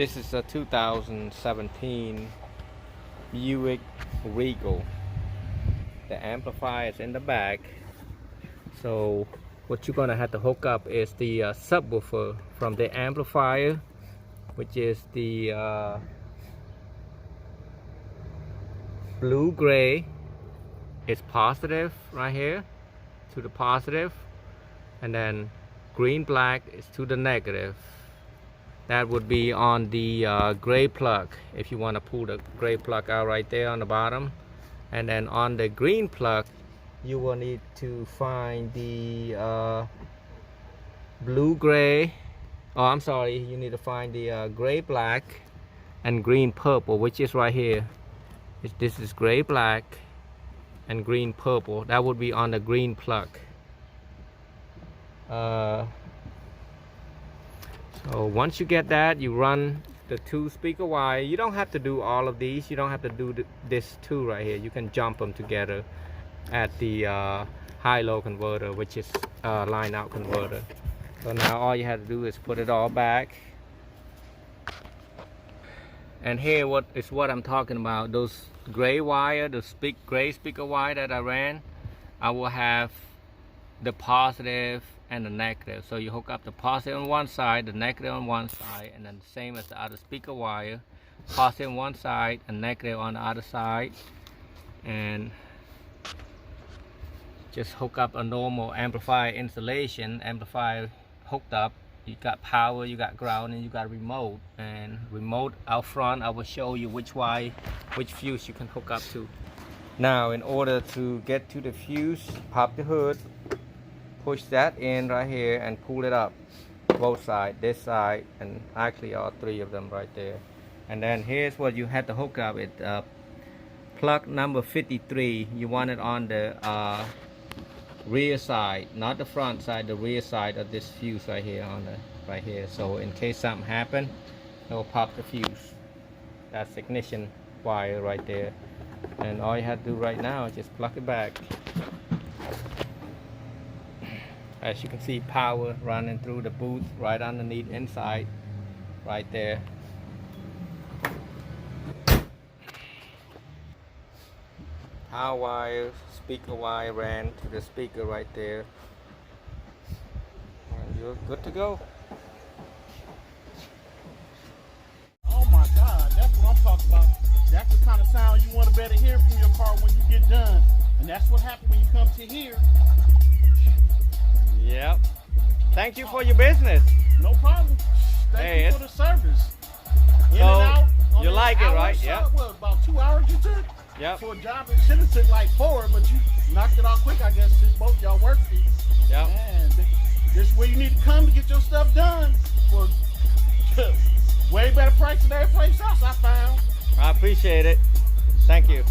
This is a 2017 Buick Regal. The amplifier is in the back. So what you're gonna have to hook up is the subwoofer from the amplifier, which is the blue gray is positive right here to the positive, and then green black is to the negative. That would be on the gray plug, if you want to pull the gray plug out right there on the bottom. And then on the green plug, you will need to find the blue gray. Oh, I'm sorry, you need to find the gray black and green purple, which is right here. This is gray black and green purple. That would be on the green plug. So once you get that, you run the 2 speaker wire. You don't have to do all of these. You don't have to do this 2 right here. You can jump them together at the high-low converter, which is line out converter. So now all you have to do is put it all back. And here what I'm talking about. Those gray wire, the gray speaker wire that I ran, I will have the positive and the negative. So you hook up the positive on one side, the negative on one side, and then the same as the other speaker wire, positive on one side and negative on the other side. And just hook up a normal amplifier installation. Amplifier hooked up, you got power, you got ground, and you got remote. And remote out front, I will show you which fuse you can hook up to. Now in order to get to the fuse, pop the hood, push that in right here and pull it up, both sides, this side, and actually all 3 of them right there. And then here's what you have to hook up with. Plug number 53, you want it on the rear side, not the front side, the rear side of this fuse right here, right here. So in case something happen, it will pop the fuse. That's ignition wire right there. And all you have to do right now is just plug it back. As you can see, power running through the booth right underneath inside right there. Power wire, speaker wire ran to the speaker right there, and you're good to go. Oh my God, that's what I'm talking about. That's the kind of sound you want to better hear from your car when you get done. And that's what happens when you come to here. Yep. Thank you for your business. No problem. Thank you for the service. In so and out. You like it, right? Yeah. What, about 2 hours you took? Yep. For a job that should have took like 4, but you knocked it out quick, I guess, since both y'all work fees. Yep. Man, this is where you need to come to get your stuff done for way better price than every place else I found. I appreciate it. Thank you.